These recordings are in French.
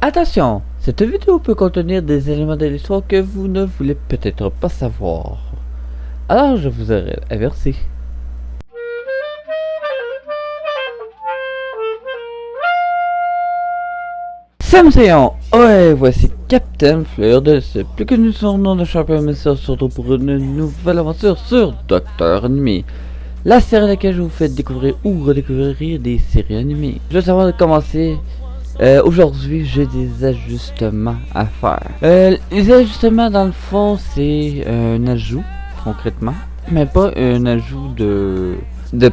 Attention, cette vidéo peut contenir des éléments de l'histoire que vous ne voulez peut-être pas savoir. Alors je vous aurais averti. Samséon, ouais, voici Captain Fleur de ce plus connu son nom de champion message surtout pour une nouvelle aventure sur Docteur Enemy. La série dans laquelle je vous fais découvrir ou redécouvrir des séries animées. Juste avant de commencer, aujourd'hui j'ai des ajustements à faire. Les ajustements dans le fond c'est un ajout concrètement, mais pas un ajout de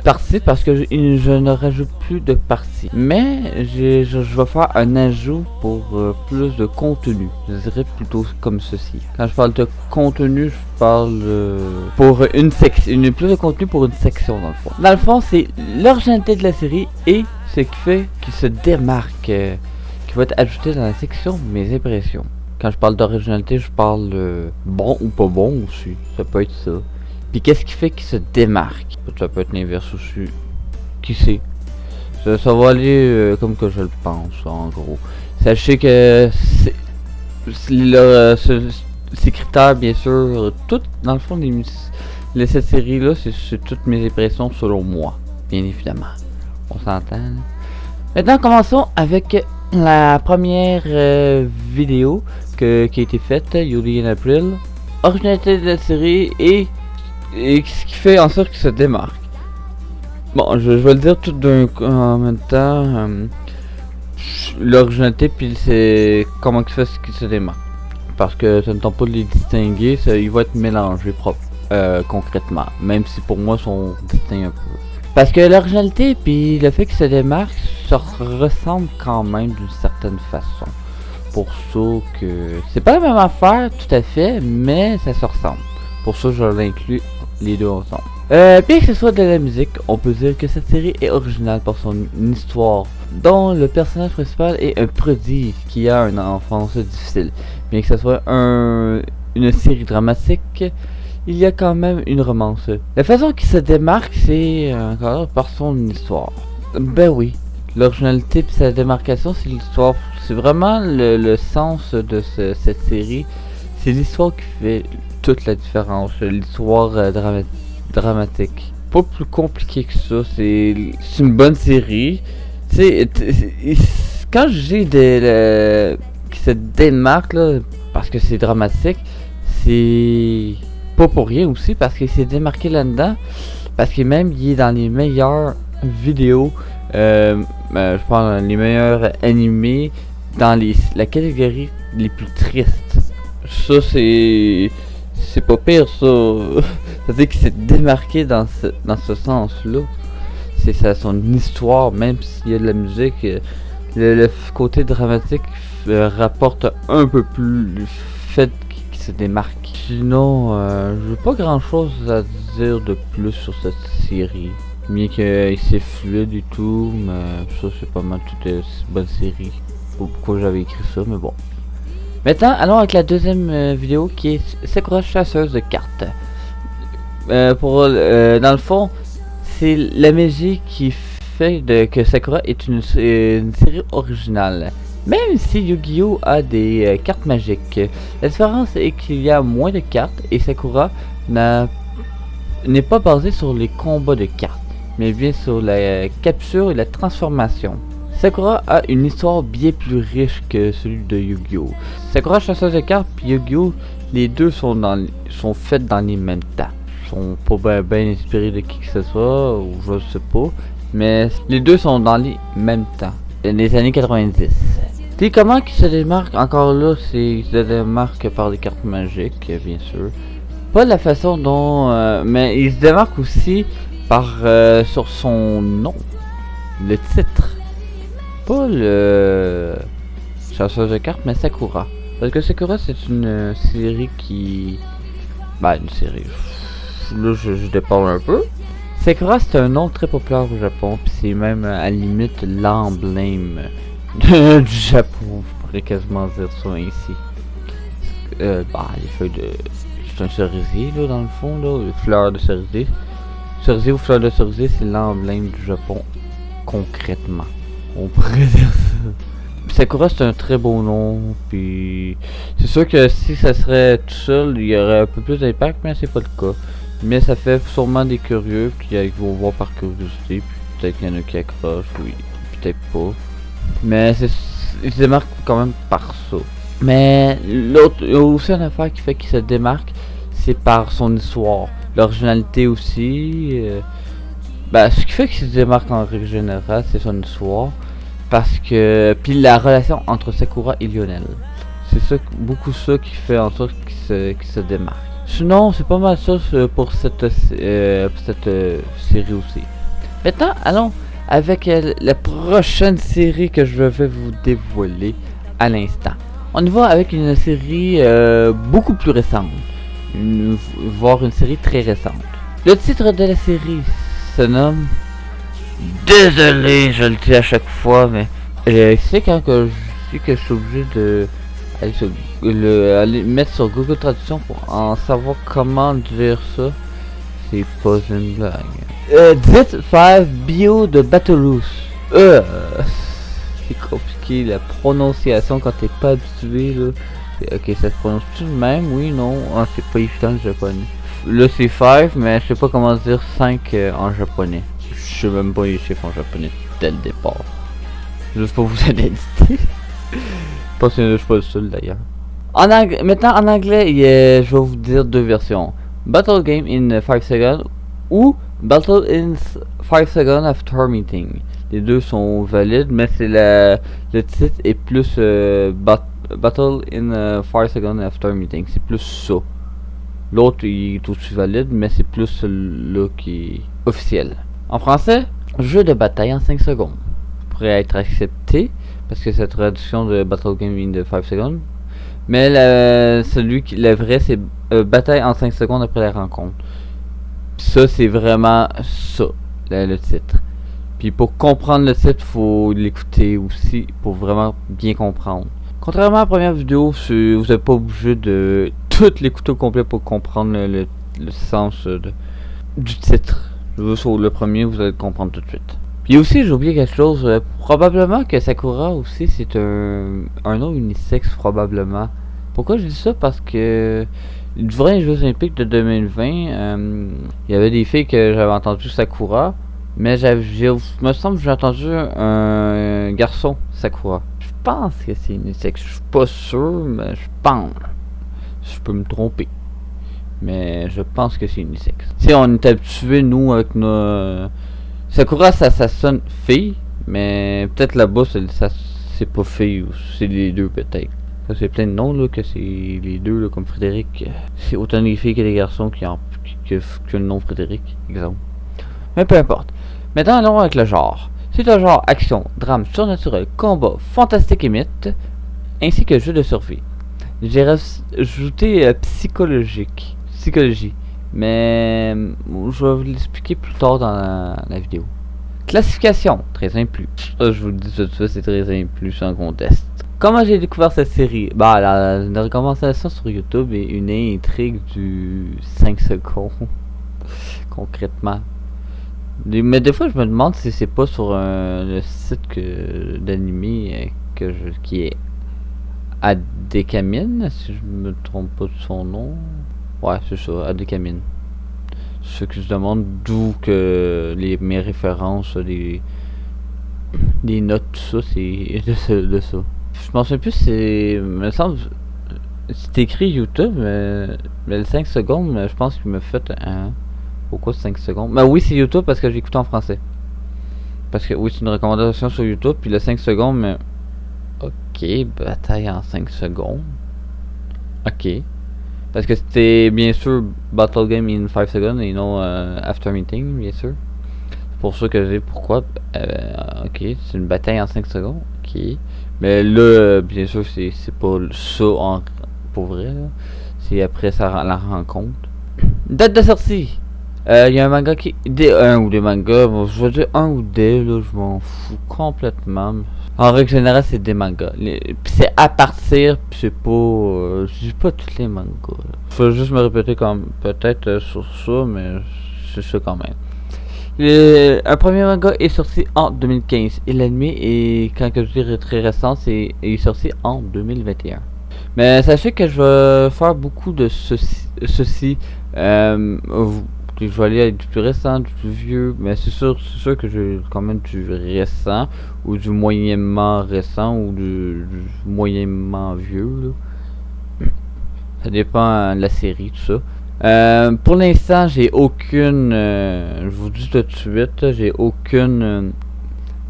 parties parce que je ne rajoute plus de parties. Mais je vais faire un ajout pour plus de contenu. Je dirais plutôt comme ceci. Quand je parle de contenu, je parle pour une section, plus de contenu pour une section dans le fond. Dans le fond, c'est l'originalité de la série et ce qui fait qu'il se démarque, qui va être ajouté dans la section mes impressions. Quand je parle d'originalité, je parle bon ou pas bon aussi. Ça peut être ça. Puis qu'est-ce qui fait qu'il se démarque? Ça peut être l'inverse aussi. Qui sait? Ça va aller comme que je le pense, en gros. Sachez que ces critères, bien sûr, tout dans le fond cette série-là, c'est toutes mes impressions selon moi, bien évidemment. On s'entend. Maintenant, commençons avec la première vidéo qui a été faite, Yuli en April. Originalité de la série et ce qui fait en sorte qu'il se démarque. Bon, je vais le dire tout en même temps. L'originalité puis c'est comment il fait ce qui se démarque. Parce que ça ne tente pas de les distinguer, il va être mélangé concrètement. Même si pour moi ils sont distincts un peu. Parce que l'originalité puis le fait qu'il se démarque se ressemble quand même d'une certaine façon. Pour ça que c'est pas la même affaire tout à fait, mais ça se ressemble. Pour ça je l'inclus les deux ensemble. Bien que ce soit de la musique, on peut dire que cette série est originale par son histoire, dont le personnage principal est un prodige qui a une enfance difficile. Bien que ce soit une série dramatique, il y a quand même une romance. La façon qui se démarque, c'est encore par son histoire. Ben oui, l'originalité et sa démarcation, c'est l'histoire. C'est vraiment le sens de cette série. C'est l'histoire qui fait toute la différence, l'histoire dramatique. Pas plus compliqué que ça, c'est une bonne série. Quand j'ai qui se démarque là, parce que c'est dramatique, c'est pas pour rien aussi parce qu'il s'est démarqué là-dedans, parce que même il est dans les meilleures vidéos, je pense les meilleurs animés dans la catégorie les plus tristes. Ça c'est pas pire ça. Ça veut dire qu'il s'est démarqué dans ce sens-là. C'est ça son histoire, même s'il y a de la musique, le côté dramatique rapporte un peu plus le fait qu'il se démarque. Sinon, j'ai pas grand-chose à dire de plus sur cette série. Bien qu'il c'est fluide et tout, mais ça c'est pas mal toute une bonne série. Pourquoi j'avais écrit ça, mais bon. Maintenant, allons avec la deuxième vidéo qui est Sakura chasseuse de cartes. Dans le fond, c'est la magie qui fait que Sakura est une série originale. Même si Yu-Gi-Oh a des cartes magiques, la différence est qu'il y a moins de cartes et Sakura n'est pas basée sur les combats de cartes, mais bien sur la capture et la transformation. Sakura a une histoire bien plus riche que celui de Yu-Gi-Oh! Sakura chasseuse de cartes et Yu-Gi-Oh! Les deux sont faits dans les mêmes temps. Ils sont pas bien inspirés de qui que ce soit, ou je sais pas. Mais les deux sont dans les mêmes temps. Les années 90. Puis comment ils se démarquent encore là, ils se démarquent par des cartes magiques, bien sûr. Pas de la façon dont... mais ils se démarquent aussi sur son nom. Le titre. Pas le chasseur de cartes, mais Sakura. Parce que Sakura c'est une série qui... une série... Là je déparle un peu. Sakura c'est un nom très populaire au Japon, puis c'est même à la limite l'emblème du Japon, je pourrais quasiment dire ça ainsi. Les feuilles de... C'est un cerisier là dans le fond, là, les fleurs de cerisier. Cerisier ou fleurs de cerisier c'est l'emblème du Japon concrètement. On pourrait dire ça. Sakura c'est un très beau nom, puis c'est sûr que si ça serait tout seul, il y aurait un peu plus d'impact, mais c'est pas le cas. Mais ça fait sûrement des curieux qui vont voir par curiosité, puis peut-être qu'il y en a qui accrochent, oui, peut-être pas. Mais il se démarque quand même par ça. Mais l'autre, il y a aussi une affaire qui fait qu'il se démarque, c'est par son histoire. L'originalité aussi. Ce qui fait qu'il se démarque en règle générale, c'est son histoire. Parce que. Puis la relation entre Sakura et Lionel. C'est ça, beaucoup ça qui fait en sorte qu'il se démarque. Sinon, c'est pas mal ça pour cette série aussi. Maintenant, allons avec la prochaine série que je vais vous dévoiler à l'instant. On y va avec une série beaucoup plus récente. Voire une série très récente. Le titre de la série se nomme... Désolé, je le dis à chaque fois, mais... c'est quand que je dis que je suis obligé de... aller mettre sur Google Traduction pour en savoir comment dire ça. C'est pas une blague. Dites 5 Bio de Battleus. C'est compliqué la prononciation quand t'es pas habitué là. Ok, ça se prononce-tu de même? Oui, non. Ah, c'est pas évident le japonais. Là c'est 5, mais je sais pas comment dire 5 en japonais. Je sais même pas les chiffres en japonais dès le départ. Juste pour vous aider. Parce que je suis pas le seul d'ailleurs. Maintenant en anglais, je vais vous dire deux versions. Battle Game in 5 Seconds ou Battle in 5 Seconds After Meeting. Les deux sont valides, mais c'est le titre est plus Battle in 5 Seconds After Meeting. C'est plus ça. L'autre il est aussi valide, mais c'est plus celui-là qui est officiel. En français, jeu de bataille en 5 secondes. Pourrait être accepté, parce que c'est la traduction de Battle Game in 5 Seconds. Mais le vrai, c'est bataille en 5 secondes après la rencontre. Pis ça, c'est vraiment ça, le titre. Puis pour comprendre le titre, faut l'écouter aussi pour vraiment bien comprendre. Contrairement à la première vidéo, vous n'êtes pas obligé de tout l'écouter au complet pour comprendre le sens du titre. Sur le premier, vous allez le comprendre tout de suite. Puis aussi, j'ai oublié quelque chose. Probablement que Sakura aussi, c'est un nom unisexe, probablement. Pourquoi je dis ça? Parce que durant les Jeux Olympiques de 2020, il y avait des filles que j'avais entendu Sakura, mais me semble que j'ai entendu un garçon Sakura. Je pense que c'est unisexe. Je suis pas sûr, mais je pense. Je peux me tromper. Mais je pense que c'est unisexe. Si on est habitué, nous, avec nos... Sakura, ça sonne fille, mais peut-être là-bas, c'est pas fille, ou c'est les deux, peut-être. Ça, c'est plein de noms, là, que c'est les deux, là, comme Frédéric. C'est autant les filles que les garçons qui ont le nom Frédéric, exemple. Mais peu importe. Maintenant, allons avec le genre. C'est un genre action, drame, surnaturel, combat, fantastique et mythe, ainsi que jeu de survie. J'ai rajouté psychologie, mais je vais vous l'expliquer plus tard dans la vidéo. Classification, très inclus. Ça, je vous le dis tout de suite, c'est très inclus sans conteste. Comment j'ai découvert cette série? Une recommandation sur YouTube et une intrigue du 5 secondes. Concrètement. Mais des fois, je me demande si c'est pas sur le site d'animé qui est Adekamine, si je me trompe pas de son nom. Ouais, c'est ça, Adekamine. Ceux qui se demandent d'où que mes références, des notes, tout ça, c'est de ça. Je m'en souviens plus, me semble, c'est écrit YouTube, mais le 5 secondes, je pense qu'il m'a fait un... Pourquoi 5 secondes? Mais oui, c'est YouTube parce que j'écoute en français. Parce que oui, c'est une recommandation sur YouTube, puis le 5 secondes, mais... Ok, bataille en 5 secondes. Ok. Parce que c'était bien sûr Battle Game in 5 seconds et non After Meeting, bien sûr. C'est pour ça que j'ai pourquoi. Ok, c'est une bataille en 5 secondes. Ok. Mais là, bien sûr, c'est pas ça pour vrai. C'est après la rencontre. Date de sortie. Il y a un manga qui... un ou des mangas. Bon, je vais dire un ou des, là, je m'en fous complètement. En règle générale, c'est des mangas. C'est à partir, pis c'est pas... je dis pas tous les mangas. Là. Je vais juste me répéter comme peut-être sur ça, mais c'est ça quand même. Un premier manga est sorti en 2015 et l'anime est, quand je dis très récent, est sorti en 2021. Mais sachez que je vais faire beaucoup de ceci. Je vais aller avec du plus récent, du plus vieux, mais c'est sûr que j'ai quand même du récent, ou du moyennement récent, ou du moyennement vieux, là. Ça dépend de la série, tout ça. Pour l'instant, j'ai aucune, je vous dis tout de suite, j'ai aucune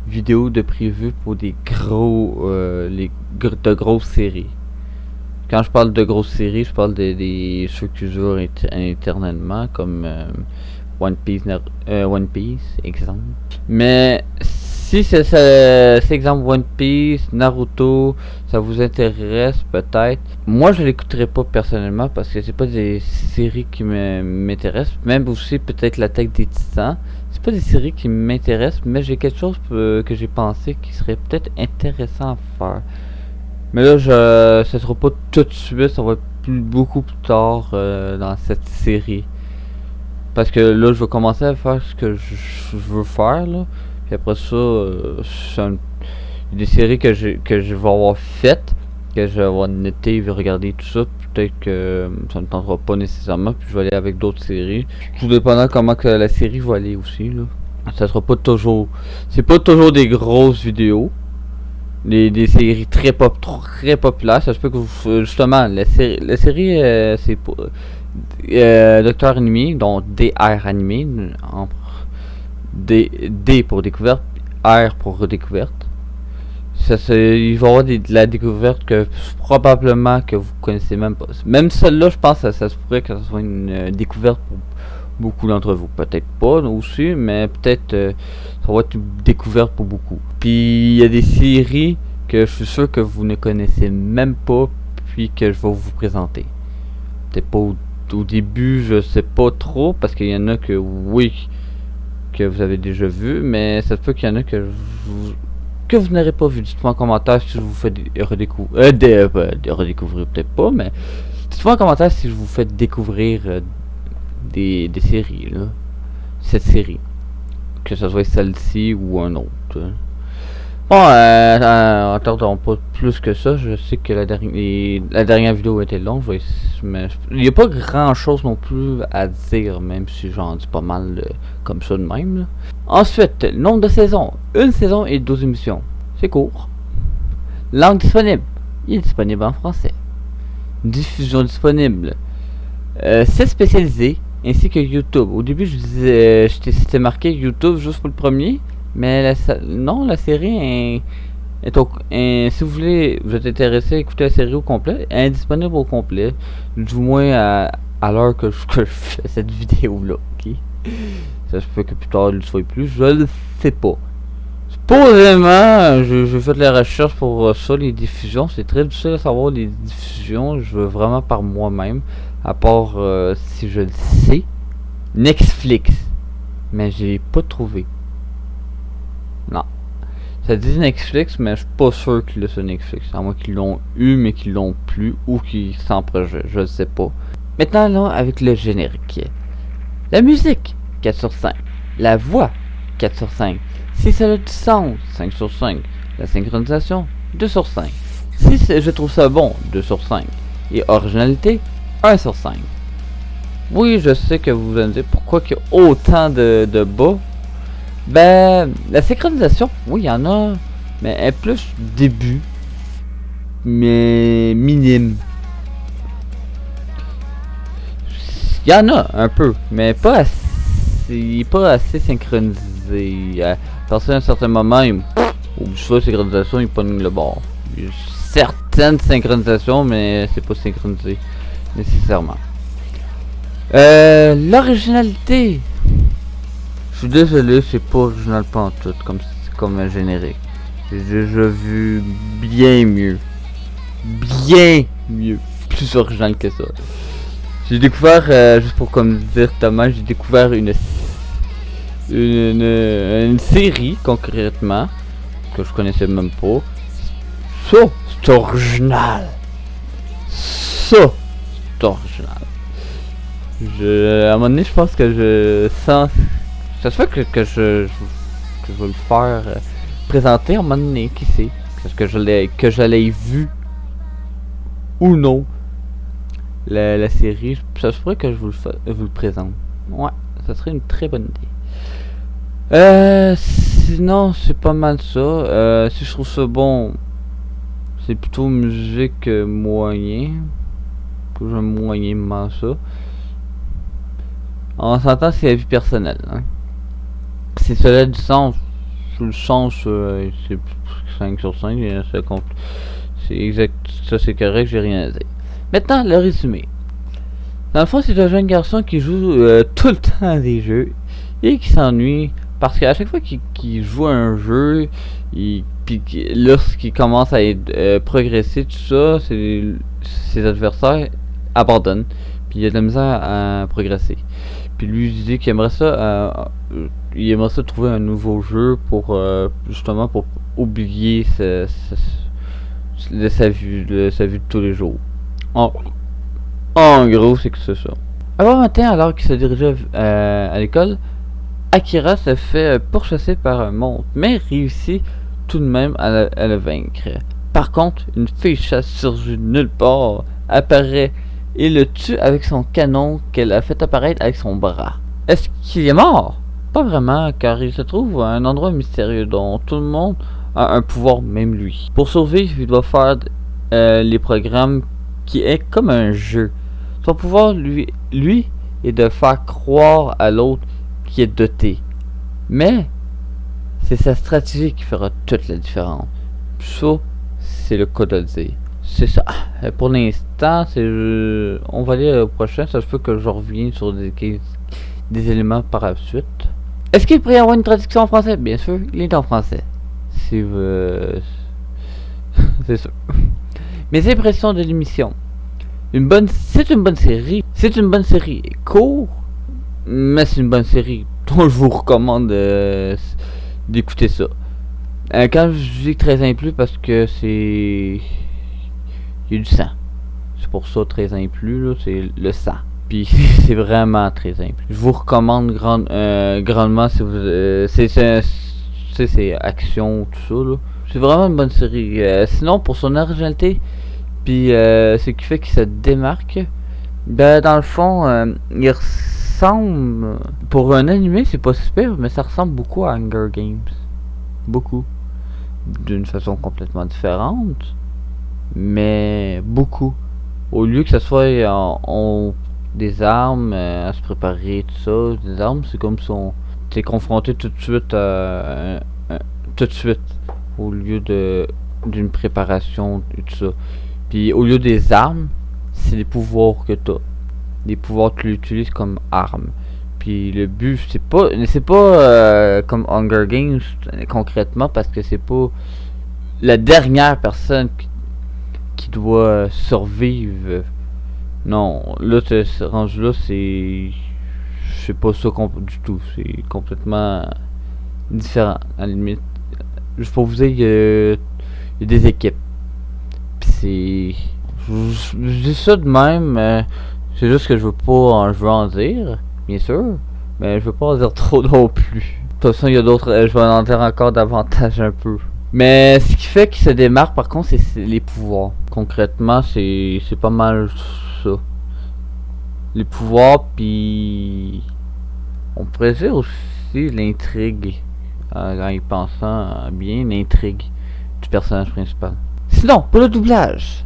vidéo de prévu pour des de grosses séries. Quand je parle de grosses séries, je parle des ceux qui durent éternellement, comme One Piece, exemple. Mais si c'est exemple One Piece, Naruto, ça vous intéresse peut-être. Moi, je l'écouterai pas personnellement parce que c'est pas des séries qui m'intéressent. Même aussi peut-être l'Attaque des Titans. C'est pas des séries qui m'intéressent, mais j'ai quelque chose que j'ai pensé qui serait peut-être intéressant à faire. Mais là, ça sera pas tout de suite, ça va être beaucoup plus tard dans cette série. Parce que là, je vais commencer à faire ce que je veux faire, là. Puis après ça, des séries que je vais avoir faites, que je vais avoir noté, regarder tout ça. Peut-être que ça ne tentera pas nécessairement, puis je vais aller avec d'autres séries. Tout dépendant comment que la série va aller aussi, là. Ça sera pas toujours... C'est pas toujours des grosses vidéos. Des séries très populaires. Ça se peut que justement la série c'est pour Docteur Animé, donc DR Animé, D pour découverte, R pour redécouverte. Il va y avoir de la découverte que probablement que vous connaissez même pas. Même celle-là, je pense que ça se pourrait que ce soit une découverte pour beaucoup d'entre vous. Peut-être pas aussi, mais peut-être ça va être une découverte pour beaucoup. Puis il y a des séries que je suis sûr que vous ne connaissez même pas, puis que je vais vous présenter. Peut-être pas au début, je sais pas trop, parce qu'il y en a que oui, que vous avez déjà vu, mais ça se peut qu'il y en a que vous n'aurez pas vu. Dites-moi en commentaire si je vous fais redécouvrir, redécouvrir peut-être pas, mais dites-moi en commentaire si je vous fais découvrir des séries, là. Cette série. Que ce soit celle-ci ou un autre. Bon, attendons pas plus que ça. Je sais que la dernière vidéo était longue, mais il n'y a pas grand chose non plus à dire, même si j'en dis pas mal comme ça de même, là. Ensuite, nombre de saisons. Une saison et 12 émissions. C'est court. Langue disponible. Il est disponible en français. Diffusion disponible. C'est spécialisé, ainsi que YouTube. Au début, je disais, c'était marqué YouTube juste pour le premier. Mais la série si vous êtes intéressé à écouter la série au complet, elle est disponible au complet, du moins à l'heure que je fais cette vidéo là, ok? Ça se peut que plus tard il ne soit plus, je le sais pas. Supposément, j'ai fait de la recherche pour ça, les diffusions, c'est très difficile à savoir les diffusions, je veux vraiment par moi-même, à part si je le sais, Netflix, mais j'ai pas trouvé. Non. Ça dit Netflix, mais je suis pas sûr qu'il est sur Netflix. À moins qu'ils l'ont eu, mais qu'ils l'ont plus, ou qu'ils sont en projet. Je ne sais pas. Maintenant, allons avec le générique. La musique, 4 sur 5. La voix, 4 sur 5. Si ça a du sens, 5 sur 5. La synchronisation, 2 sur 5. Si je trouve ça bon, 2 sur 5. Et originalité, 1 sur 5. Oui, je sais que vous allez me dire pourquoi il y a autant de bas. Ben, la synchronisation, oui, il y en a, mais elle est plus début, mais minime. Il y en a un peu, mais pas assez synchronisé. À partir d'un certain moment, au choix de synchronisation, il pogne le bord. Il y a certaines synchronisations, mais c'est pas synchronisé nécessairement. L'originalité. Je suis désolé, c'est pas original pantoute comme un générique. J'ai déjà vu bien mieux. Bien mieux. Plus original que ça. J'ai découvert, juste pour comme dire Thomas, j'ai découvert une série concrètement que je connaissais même pas. Ça, c'est original. Ça, c'est original. À un moment donné, je pense que je sens Ça se fait que je vais le faire présenter à un moment donné, qui sait. Parce que je l'ai vu ou non, la série. Ça se pourrait que je vous le présente. Ouais, ça serait une très bonne idée. Sinon, c'est pas mal ça. Si je trouve ça bon, c'est plutôt musique moyen. Que j'aime moyennement ça. On s'entend, c'est la vie personnelle. Hein. Si cela a du sens, le sens, c'est 5 sur 5. C'est exact, ça c'est correct, j'ai rien à dire. Maintenant, le résumé. Dans le fond, c'est un jeune garçon qui joue tout le temps à des jeux et qui s'ennuie parce qu'à chaque fois qu'il joue à un jeu, lorsqu'il commence à progresser, tout ça, ses adversaires abandonnent. Puis il a de la misère à progresser. Puis lui il dit qu'il aimerait ça, il aimerait ça trouver un nouveau jeu pour justement pour oublier sa vue de tous les jours. En gros, c'est que c'est ça. Un matin, alors qu'il se dirigeait à l'école, Akira se fait pourchasser par un monstre, mais réussit tout de même à le vaincre. Par contre, une fille chasse surgit de nulle part, apparaît et le tue avec son canon qu'elle a fait apparaître avec son bras. Est-ce qu'il est mort? Pas vraiment, car il se trouve à un endroit mystérieux dont tout le monde a un pouvoir, même lui. Pour survivre, il doit faire les programmes qui est comme un jeu. Son pouvoir, lui est de faire croire à l'autre qui est doté. Mais, c'est sa stratégie qui fera toute la différence. Ça, c'est le cas de le dire. C'est ça. Pour l'instant, on va aller au prochain. Ça se peut que je revienne sur des éléments par la suite. Est-ce qu'il pourrait y avoir une traduction en français? Bien sûr, il est en français. C'est sûr. Mes impressions de l'émission. C'est une bonne série. C'est une bonne série. Court, mais c'est une bonne série. Donc je vous recommande d'écouter ça. Quand je dis 13 ans et plus, parce que c'est... Il y a du sang. C'est pour ça 13 ans et plus, là, c'est le sang. Puis c'est vraiment 13 ans et plus. Je vous recommande grandement si vous... c'est action, tout ça, là. C'est vraiment une bonne série. Sinon, pour son originalité, puis ce qui fait qu'il se démarque, ben dans le fond, il ressemble... Pour un animé, c'est pas super, mais ça ressemble beaucoup à Hunger Games. Beaucoup. D'une façon complètement différente, mais beaucoup. Au lieu que ça soit des armes à se préparer, tout ça, des armes, c'est comme si on t'est confronté tout de suite au lieu d'une préparation et tout ça. Puis au lieu des armes, c'est des pouvoirs que t'as. Des pouvoirs que tu utilises comme armes. Puis le but, c'est pas comme Hunger Games concrètement, parce que c'est pas la dernière personne qui doit survivre. Non, là, ce rendu là, c'est pas ça du tout. C'est complètement différent. À la limite, juste pour vous dire, il y a des équipes. Puis c'est... Je dis ça de même, c'est juste que je veux en dire, bien sûr, mais je veux pas en dire trop non plus. De toute façon, il y a d'autres, je vais en dire encore davantage un peu. Mais ce qui fait qu'il se démarque par contre, c'est les pouvoirs. Concrètement, c'est pas mal ça. Les pouvoirs, puis on pourrait dire aussi l'intrigue. En y pensant bien, l'intrigue du personnage principal. Sinon, pour le doublage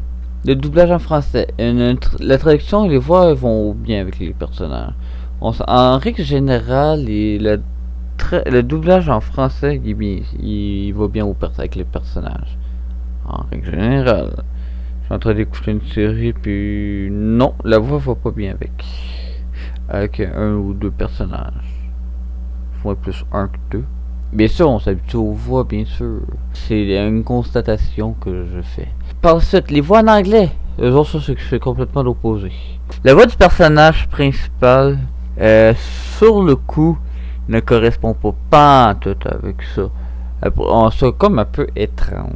en français, la traduction et les voix vont bien avec les personnages. En règle générale, le doublage en français, il va bien avec les personnages. En règle générale. Je suis en train d'écouter une série, puis non, la voix va pas bien avec un ou deux personnages. Faut être plus un que deux. Bien sûr, on s'habitue aux voix, bien sûr. C'est une constatation que je fais. Par la suite, les voix en anglais. Eux autres, ça, c'est complètement l'opposé. La voix du personnage principal, sur le coup, ne correspond pas tout avec ça. C'est comme un peu étrange.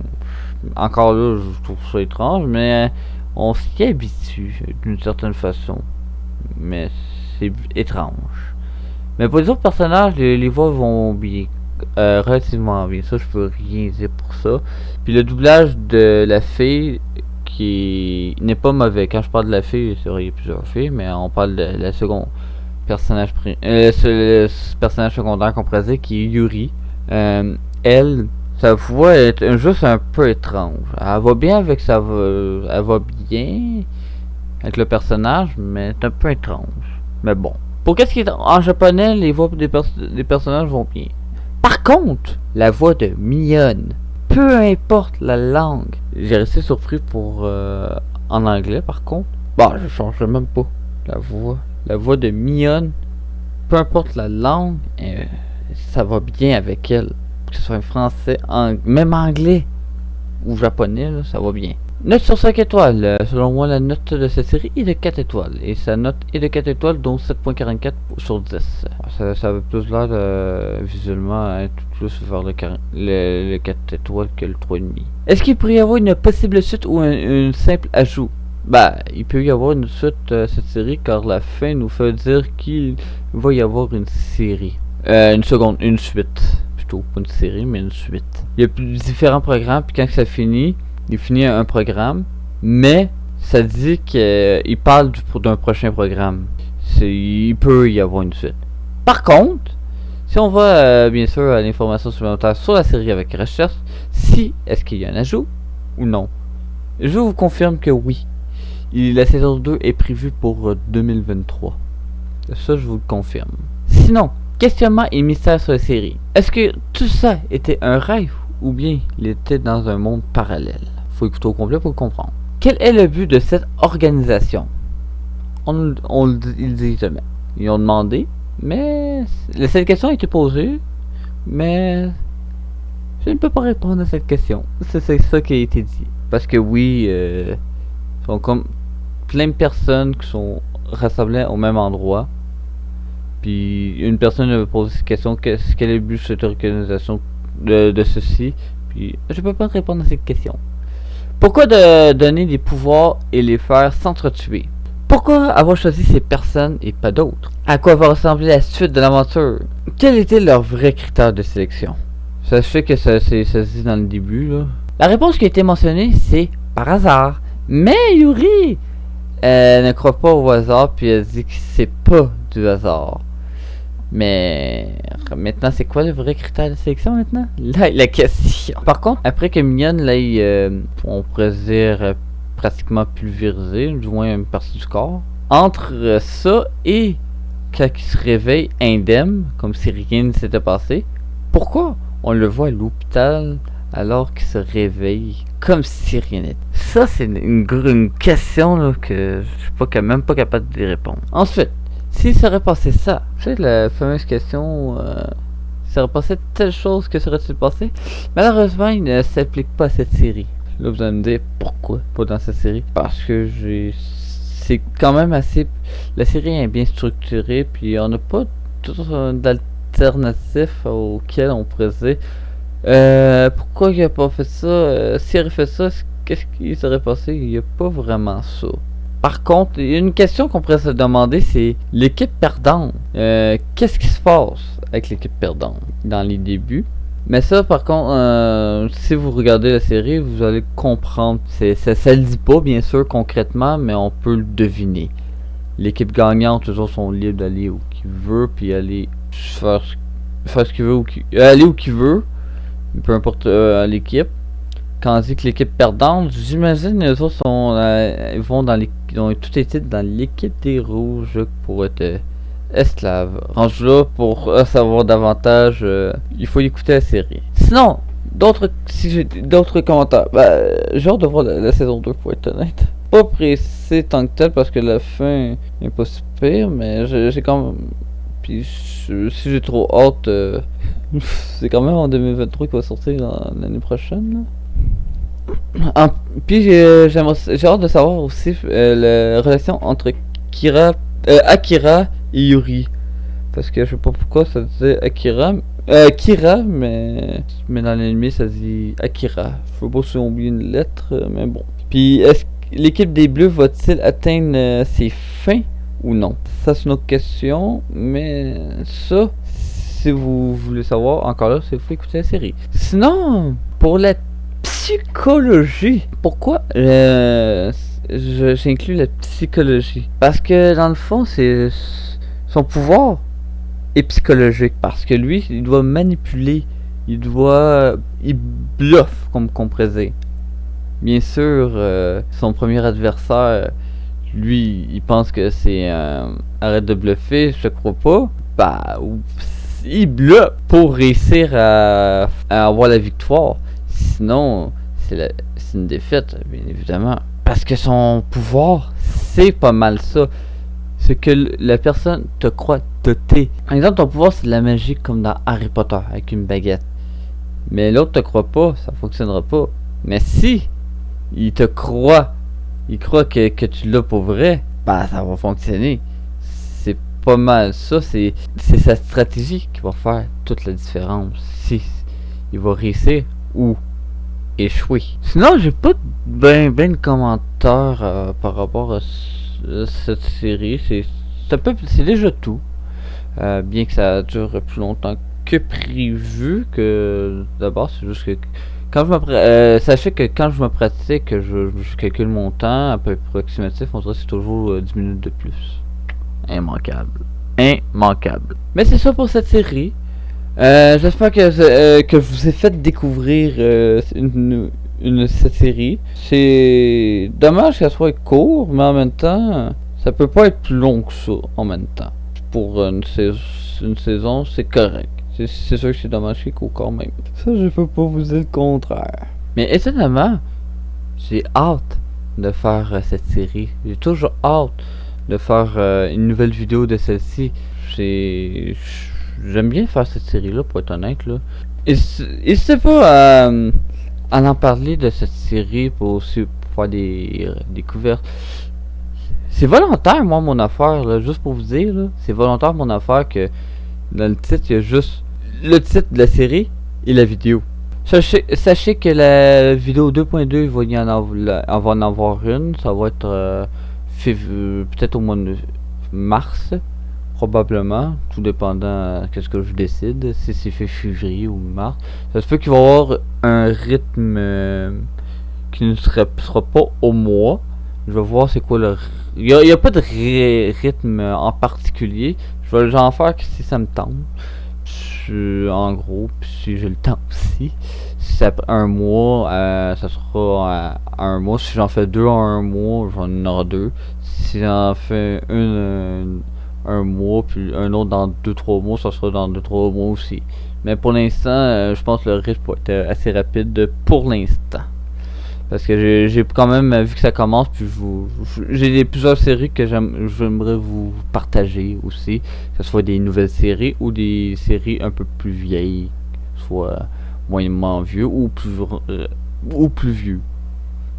Encore là, je trouve ça étrange, mais on s'y habitue d'une certaine façon. Mais c'est étrange. Mais pour les autres personnages, les voix vont bien. Relativement bien. Ça, je peux rien dire pour ça. Puis le doublage de la fille qui n'est pas mauvais. Quand je parle de la fille, c'est vrai, il y a plusieurs filles, mais on parle de la seconde personnage le personnage secondaire qu'on pourrait dire qui est Yuri. Elle, sa voix est juste un peu étrange. Elle va bien avec elle va bien avec le personnage, mais c'est un peu étrange. Mais bon. Pour qu'est-ce qui est en japonais, les voix des personnages vont bien. Par contre, la voix de Mion, peu importe la langue, j'ai resté surpris pour en anglais par contre. Bon, je change même pas la voix. La voix de Mion, peu importe la langue, ça va bien avec elle. Que ce soit français, même anglais ou japonais, là, ça va bien. Note sur 5 étoiles. Selon moi, la note de cette série est de 4 étoiles. Et sa note est de 4 étoiles, dont 7.44 sur 10. Ça avait plus l'air de, visuellement, être plus vers le 4 étoiles que le 3,5. Est-ce qu'il pourrait y avoir une possible suite ou un simple ajout? Bah, il peut y avoir une suite à cette série, car la fin nous fait dire qu'il va y avoir une série. Une suite. Plutôt, pas une série, mais une suite. Il y a différents programmes, puis quand ça finit, il finit un programme, mais ça dit qu'il parle d'un prochain programme. Il peut y avoir une suite. Par contre, si on va bien sûr à l'information supplémentaire sur la série avec recherche, est-ce qu'il y a un ajout ou non, je vous confirme que oui. La saison 2 est prévue pour 2023. Ça, je vous le confirme. Sinon, questionnement et mystère sur la série. Est-ce que tout ça était un rêve ou bien il était dans un monde parallèle? Faut écouter au complet pour le comprendre. Quel est le but de cette organisation? Ils disent jamais. Ils ont demandé, mais cette question a été posée, mais je ne peux pas répondre à cette question. C'est ça qui a été dit. Parce que oui, sont comme plein de personnes qui sont rassemblées au même endroit. Puis une personne avait posé cette question, quel est le but de cette organisation de ceci? Puis je peux pas répondre à cette question. Pourquoi donner des pouvoirs et les faire s'entretuer? Pourquoi avoir choisi ces personnes et pas d'autres? À quoi va ressembler la suite de l'aventure? Quels étaient leurs vrais critères de sélection? Ça se fait que ça se dit dans le début, là. La réponse qui a été mentionnée, c'est par hasard. Mais Yuri ne croit pas au hasard, puis elle dit que c'est pas du hasard. Mais maintenant, c'est quoi le vrai critère de sélection maintenant? Là, la question. Par contre, après que Mignonne, là, on pourrait dire pratiquement pulvérisé, du moins une partie du corps, entre ça et quand il se réveille indemne, comme si rien ne s'était passé, pourquoi on le voit à l'hôpital alors qu'il se réveille comme si rien n'était? Ça, c'est une question là, que je suis même pas capable de répondre. Ensuite, s'il serait passé ça, tu sais la fameuse question, s'il serait passé telle chose, que serait-il passé? Malheureusement, il ne s'applique pas à cette série. Là, vous allez me dire pourquoi pas dans cette série? Parce que c'est quand même assez. La série est bien structurée, puis on n'a pas d'alternatif auquel on pourrait dire. Pourquoi il a pas fait ça? S'il aurait fait ça, qu'est-ce qui serait passé? Il n'y a pas vraiment ça. Par contre, il y a une question qu'on pourrait se demander, c'est l'équipe perdante. Qu'est-ce qui se passe avec l'équipe perdante dans les débuts? Mais ça, par contre, si vous regardez la série, vous allez comprendre. Ça le dit pas, bien sûr, concrètement, mais on peut le deviner. L'équipe gagnante, toujours sont libres d'aller où qu'ils veulent, puis aller faire ce qu'ils veulent, aller où qu'ils veulent, peu importe l'équipe. Quand on dit que l'équipe perdante, j'imagine les autres ils vont ils ont tout été dans l'équipe des rouges pour être esclaves. Rendu là, pour savoir davantage, il faut écouter la série. Sinon, si j'ai d'autres commentaires, j'ai hâte de voir la saison 2 pour être honnête. Pas pressé tant que tel parce que la fin est pas si pire, mais j'ai quand même. Puis si j'ai trop hâte, c'est quand même en 2023 qu'il va sortir l'année prochaine. Là. Puis j'ai hâte de savoir aussi la relation entre Akira et Yuri. Parce que je sais pas pourquoi ça disait Kira, mais dans l'anime ça dit Akira. Faut pas si on oublie une lettre, mais bon. Puis est-ce que l'équipe des Bleus va-t-il atteindre ses fins ou non? Ça c'est une autre question, mais ça, si vous voulez savoir, encore là, c'est faut écouter la série. Sinon, pour la psychologie, pourquoi j'inclus la psychologie? Parce que dans le fond, c'est son pouvoir est psychologique. Parce que lui, il doit manipuler, il bluffe, comme qu'on pourrait dire. Bien sûr, son premier adversaire, lui, il pense que c'est arrête de bluffer, je te crois pas. Bah, il bluffe pour réussir à avoir la victoire. Sinon, c'est une défaite, bien évidemment. Parce que son pouvoir, c'est pas mal ça. Ce que la personne te croit doté. Par exemple, ton pouvoir, c'est de la magie comme dans Harry Potter, avec une baguette. Mais l'autre te croit pas, ça fonctionnera pas. Mais si il te croit, il croit que tu l'as pour vrai, bah ça va fonctionner. C'est pas mal ça, c'est sa stratégie qui va faire toute la différence. Si il va réussir ou échouer. Sinon, j'ai pas ben de commentaires par rapport à cette série. C'est déjà tout. Bien que ça dure plus longtemps que prévu, que d'abord c'est juste que quand sachez que quand je me pratique, que je calcule mon temps à peu approximatif, on dirait que c'est toujours 10 minutes de plus. Immanquable. Immanquable. Mais c'est ça pour cette série. J'espère que je vous ai fait découvrir cette série. C'est dommage qu'elle soit courte, mais en même temps, ça peut pas être plus long que ça en même temps. Pour une saison, c'est correct. C'est sûr que c'est dommage qu'il court quand même. Ça, je peux pas vous dire le contraire. Mais étonnamment, j'ai hâte de faire cette série. J'ai toujours hâte de faire une nouvelle vidéo de celle-ci. J'aime bien faire cette série-là, pour être honnête, là. N'hésitez pas à en parler de cette série pour aussi faire des découvertes. C'est volontaire, moi, mon affaire, là, juste pour vous dire, là. C'est volontaire, mon affaire, que dans le titre, il y a juste le titre de la série et la vidéo. Sachez que la vidéo 2.2, il va y en avoir une. Ça va être peut-être au mois de mars. Probablement, tout dépendant qu'est-ce que je décide, si c'est fait février ou mars. Ça se peut qu'il va y avoir un rythme qui ne sera pas au mois. Je vais voir c'est quoi le... Il y a pas de rythme en particulier. Je vais en faire que si ça me tente. En gros, si j'ai le temps aussi. Si ça un mois, ça sera un mois. Si j'en fais deux en un mois, j'en aurai deux. Si j'en fais un mois, puis un autre dans 2-3 mois, ça sera dans 2-3 mois aussi. Mais pour l'instant, je pense que le rythme va être assez rapide pour l'instant. Parce que j'ai quand même vu que ça commence, puis j'ai plusieurs séries que j'aimerais vous partager aussi. Que ce soit des nouvelles séries ou des séries un peu plus vieilles, soit moyennement vieux ou plus vieux.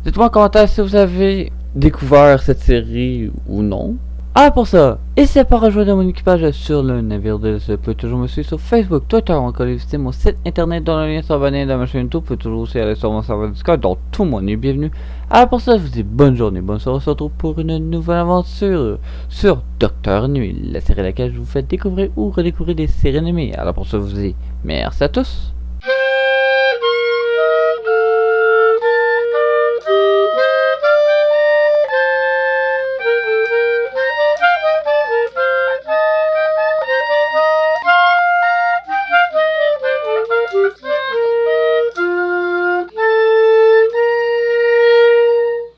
Dites-moi en commentaire si vous avez découvert cette série ou non. Ah, pour ça, n'hésitez pas à rejoindre mon équipage sur le navire de ce. Vous pouvez toujours me suivre sur Facebook, Twitter, ou encore visiter mon site internet dans le lien sur abonné de ma chaîne YouTube. Vous pouvez toujours aussi aller sur mon serveur Discord, dont tout le monde est bienvenu. Ah, pour ça, je vous dis bonne journée, bonne soirée, on se retrouve pour une nouvelle aventure sur Docteur Nuit, la série à laquelle je vous fais découvrir ou redécouvrir des séries animées. Alors pour ça, je vous dis merci à tous.